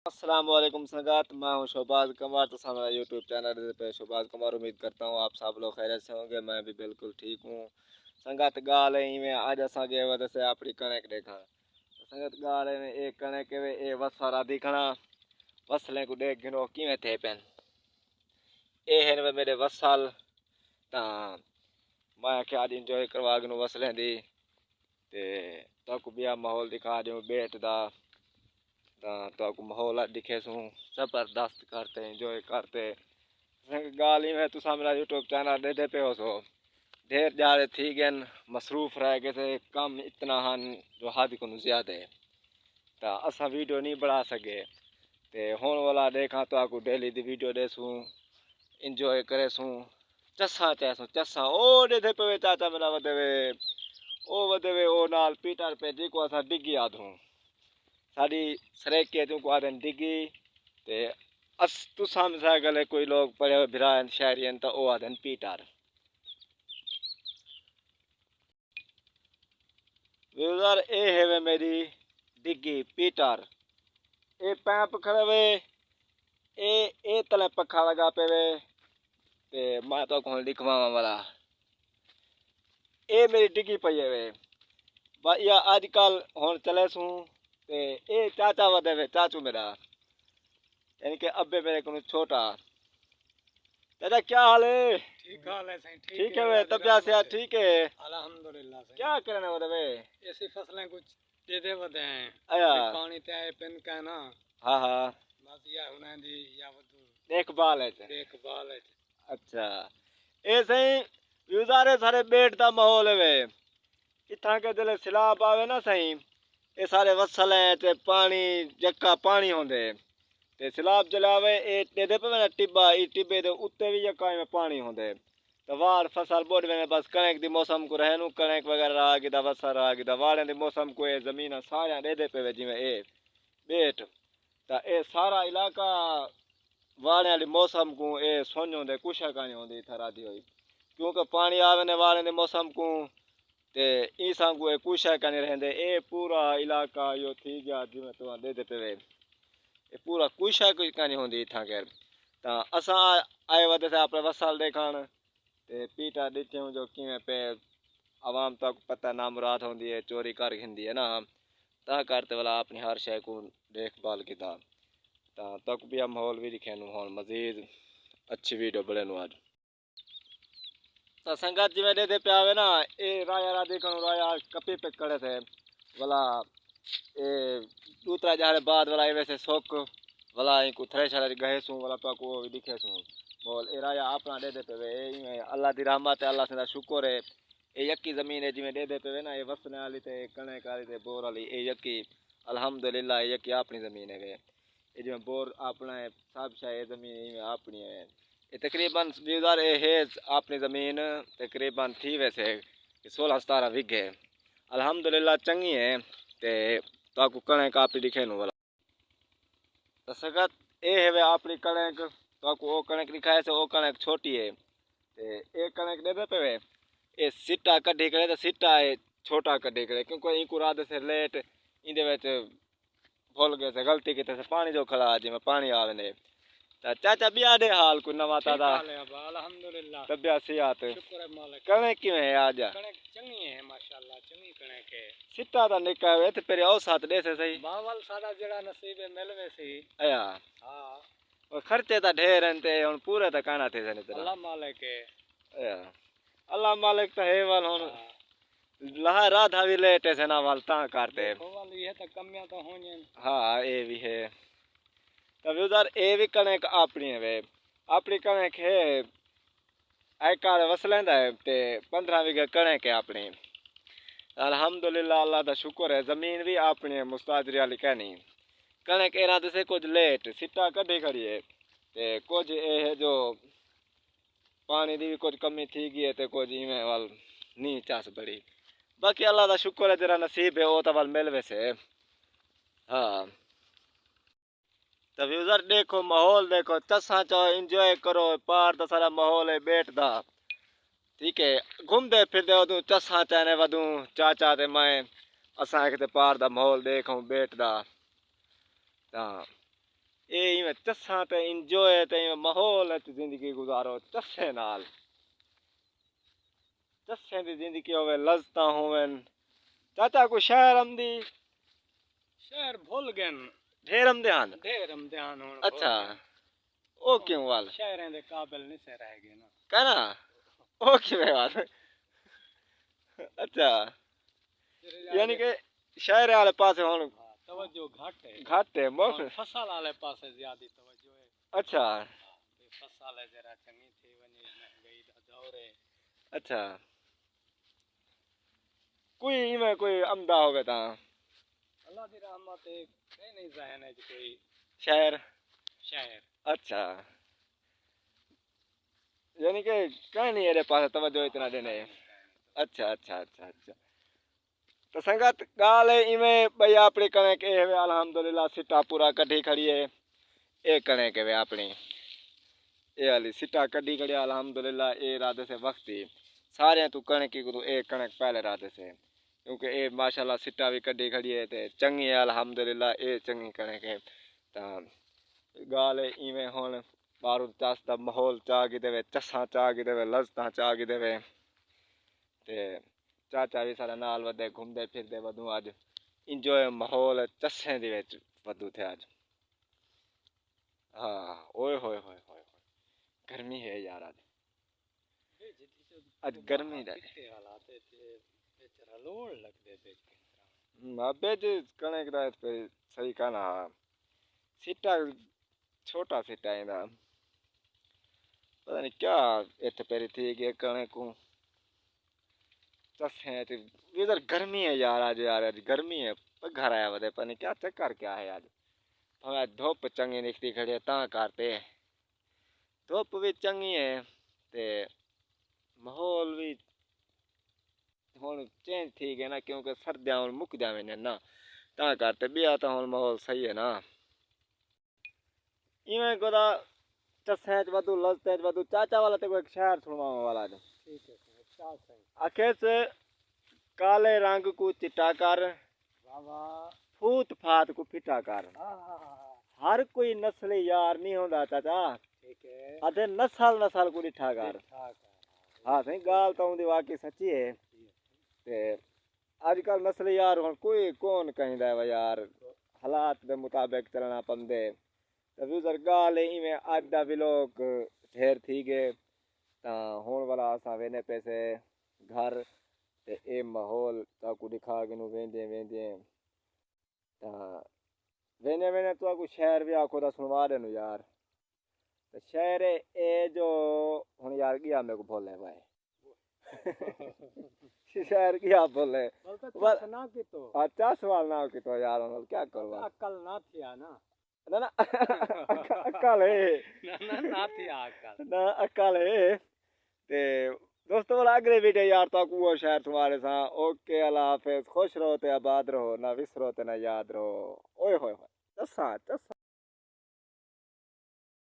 अस्सलामुअलैकुम संगात, मैं हूँ शोबाज कमर। तो मेरा यूट्यूब चैनल पे शोबाज कमर। उम्मीद करता हूँ आप सब लोग खैरियत से होंगे। मैं भी बिल्कुल ठीक हूँ। संगत गाल में आज असा गए वजह से अपनी कणक देखा। तो संगत गाल में एक कणक वे ए वसारा दिखना वसलें को देख गिनो किवें थे पेन ए हैं वे मेरे वसल। ता मैं क्या आज इंजॉय करवा गिनो वसलें दी ते तो भी माहौल दिखा दूँ बैठ दा। तो आपको माहौल दिखे सूँ जबरदस्त करते एंजॉय करते गाली में तुसा मेरा यूट्यूब चैनल दे पे हो सो ढेर जारे थी गए मसरूफ रह गए थे कम इतना हन जो हद को ज्यादा है तो असा वीडियो नहीं बना सके ते होने वाला देखा तो आपको डेली दी वीडियो दे सूँ इंजॉय करे सूँ चस्सा चाहे सूँ चस्सा ओ दे थे पे चाचा मेरा वधे वे ओ नाल पीटर पे जी को असा डिगी याद हूँ साड़ी सरेके तू को आदन डिगी ते अस तू सामने गले कोई लोग पढ़े भिरान शहरियन तो ओ आदन पीटर व्यूअर ए है वे मेरी डिगी पीटर ए पैप खड़े वे ए तले पखा लगा पे वे ते मैं तो कौन लिखवा वाला ए मेरी डिगी पई है वे या आजकल हुन चले सू ते ए चाचा वदे वे चाचू मेरा यानी कि अब्बे मेरे को छोटा। दादा क्या हाल है? ठीक हाल है सही। ठीक है वे तबियत से ठीक है अल्हम्दुलिल्लाह सही। क्या करने वाले वे ऐसी फसलें कुछ दे दे वदे हैं आया पानी ते आए पिन का ना। हाँ हाँ बस या हुने दी या वदू देखभाल है देखभाल है। अच्छा ऐसे ही यूजारे सारे बेट दा माहौल है वे इतना के दिले सिलाब आवे ना सही ये सारे वसल हैं ते पानी जक्का पानी होंदे ते सिलाब जलावे ए दे पे ना टिब्बा ई टिब्बे दे उत्ते भी जक्का में पानी होंदे तो वार फसल बोड में बस कणक दी मौसम को रहनु कणक वगैरह आ गिदा वसर आ गिदा वाले दी मौसम को ए जमीन सारा दे पे जिवें ए बेट ता ए सारा इलाका वाले वाली मौसम को ए सोन्यो दे कुछ कानी होंदी थरा दी होई क्योंकि पानी आवे ने वाले दे मौसम को ते ई सांगू ए कुछ कानी रहंदे ए पूरा इलाका यो थी गया जिवें तो दे पे वे ये पूरा कुछ कानी होंदी था खैर ता असा आए वदे से अपने वसाल देखण ते पीटा दिखे जो किवें पे आवाम तक पता ना मुराद होंदी है चोरी कर घिंदी है ना ता करते वाला अपनी हर शय को देखभाल किता ता तक भी माहौल भी दिखे होन मजीद अच्छी वीडियो बने आज ता संगत जी में दे पे आवे ना ए राया देखो राया कपी पे खड़े थे वाला ए दूसरा जारे बाद वाला वैसे शौक वाला इनको थ्रेशर गए सू वाला तो को दिखे सू बोल ए राया अपना दे पे वे अल्लाह दी रहमत है अल्लाह से शुक्र है ए यकी जमीन है जिमें दे पे वे ना ये वसने वाली ते कणक वाली ते बोर वाली ए यकी अल्हम्दुलिल्लाह यकी अपनी जमीन है ये जिमें बोर अपना है सब शायद जमीन अपनी है ये तकरीबन 2000 है अपनी ज़मीन तकरीबन थी वैसे 16-17 बीघे अल्हम्दुलिल्लाह चंगी है ते ताकू कणक आपी दिखे नु वाला तो सगत ए है वे अपनी कणक ताकू ओ कणक दिखाए से ओ कणक छोटी है ते एक कणक दे पे वे ए सिट्टा कढ़ी करे तो सिट्टा है छोटा कढ़ी करे क्योंकि इनको रात से लेट इंदे विच भूल गए से गलती की से पानी जो खड़ा जिमें पानी आवे ने चाचा भी आदे हाल को नवा तादा अल्हम्दुलिल्लाह तबियत सेहत शुक्र है मालिक। कणक किवें है आज कणक चंगी है माशाल्लाह चंगी कणक है सिट्टा दा निका वे ते पेरे औ साथ दे से सही बावल सारा जेड़ा नसीब है मिलवे सी। आया हां और खर्चे ता ढेर हैं ते हुन पूरे ता काना थे सने अल्लाह मालिक है। आया अल्लाह मालिक तो है वाल हुन लहा राधा भी लेटे से ना वाल ता करते वाल ये तो कमियां तो होनी। हां ए भी है तब उधर ए भी कणक अपनी है वे अपनी कणक है आयकार वसलेंदा है ते 15 बीघे कणक है अपनी अल्हम्दुलिल्लाह अल्लाह दा शुक्र है जमीन भी अपनी है मुस्ताजरी वाली कहनी कणक एरा से कुछ लेट सिट्टा कढ़ी खड़ी है ते कुछ ए है जो पानी दी भी कुछ कमी थी गई है ते कुछ इवें वाल नी चास बड़ी बाकी अल्लाह दा शुक्र है जरा नसीब है ओ तो वाल मिल वैसे हाँ तब उधर देखो माहौल देखो चसा चाहो इंजॉय करो पार तो सारा माहौल है बैठ दा ठीक है घूमते फिरते वदू चसा चाहने वदू चाचा ते मैं असा पार दा माहौल देखूं बैठ दा ये इवें चस्सां ते इंजॉय ते इवें माहौल च जिंदगी गुजारो चस्से नाल चस्से दी जिंदगी होवे लज़्ज़तां होवन चाचा को शहर आमदी शहर भुल गए ढेर आमदे हन ढेर इम्तिहान होने अच्छा ओ क्यों वाल शहरों के काबिल नहीं से रह गए ना कहना ओ किवें वाल अच्छा यानी कि शहर वाले पासे हुन हाँ, तवज्जो घट घट है मुल्क फसल वाले पासे ज्यादा तवज्जो है अच्छा फसल जरा चंगी थी वनी महंगाई दा दौर है अच्छा कोई इवें कोई आमदा होवे ता अल्लाह दी रहमत है कहीं नहीं जहन है कोई शहर शहर अच्छा यानी कि कहीं नहीं एरे पास तवज्जो इतना देने अच्छा अच्छा अच्छा अच्छा तो संगत गाल है इवें भाई अपनी कणक ए वे अल्हम्दुलिल्लाह सिटा पूरा कढ़ी खड़ी है ए कणक वे अपनी ए वाली सिटा कढ़ी खड़ी है अल्हम्दुलिल्लाह ए राधे से वक्त ही सारे तू कणक की को ए कणक पहले राधे से क्योंकि ए माशाल्लाह सिटा भी कढ़ी खड़ी है ते चंगी है अल्हम्दुलिल्लाह ए चंगी कणक है ता गाल है इवें हुन बारू चास दा माहौल चा की देवे चस्सां चा की देवे लज़्ज़तां चा की देवे ते चाचा भी सारा नाल वधे घूमदे फिरदे वधू अज इंजॉय माहौल चस्सें दे विच वधू थे अज हाँ ओए होए होए होए गर्मी है यार आज गर्मी दा हालात बेचारा लोड़ लगदे बेज कणक दा सही कहना सिटा छोटा सिटा इंदा पता नहीं क्या इत्थे पेरी थी कि कणक को चस्सें ते इधर गर्मी है यार आज गर्मी है पर घर आया वदे पता नहीं क्या चक्कर क्या है आज हमें धुप चंगी निकली खड़ी है ता करते धुप भी चंगी है ते माहौल भी हुन चेंज थी गया ना क्योंकि सर्दियां हुन मुक जावे ने ना ता करते बिया तो हुन माहौल सही है ना इवें कोदा चस्सें च वधू लज़्ज़तें च वधू चाचा वाला ते कोई शहर सुनवाने वाला है ठीक है क्या सही आखिर से काले रंग को चिट्टा कर बाबा फूत फात को फिटा कर हाँ हर कोई नस्ल यार नहीं होंदा चाचा ठीक है अदे नस्ल को डिठा कर हाँ सही गाल तो उंदी वाकई सच्ची है ते अजकल नस्ल यार हुन कोई कौन कहंदा है यार हालात दे मुताबिक चलना पंदे ते यूजर गाल इवें अज दा भी लोग ढेर थी गए ता हुन वाला असां वेने पैसे घर ते ए माहौल ताकू दिखा के नु वेंदे वेंदे ता वेने वेने तो को शहर भी आखो दा सुनवा देनु यार ते शहर ए जो हुन यार गया मेरे को बोले भाई शहर क्या बोले ना की तो अच्छा सवाल ना की तो यार हम क्या करो अक्ल ना थिया ना ना ना अक्ल है ना थिया अक्ल ना अक्ल है ते दोस्तों वाला अगले वीडियो यार तो को शहर तुम्हारे साथ ओके अल्लाह हाफिज खुश रहो ते आबाद रहो ना विसरो ते ना याद रहो ओए होए होए चस्सा चस्सा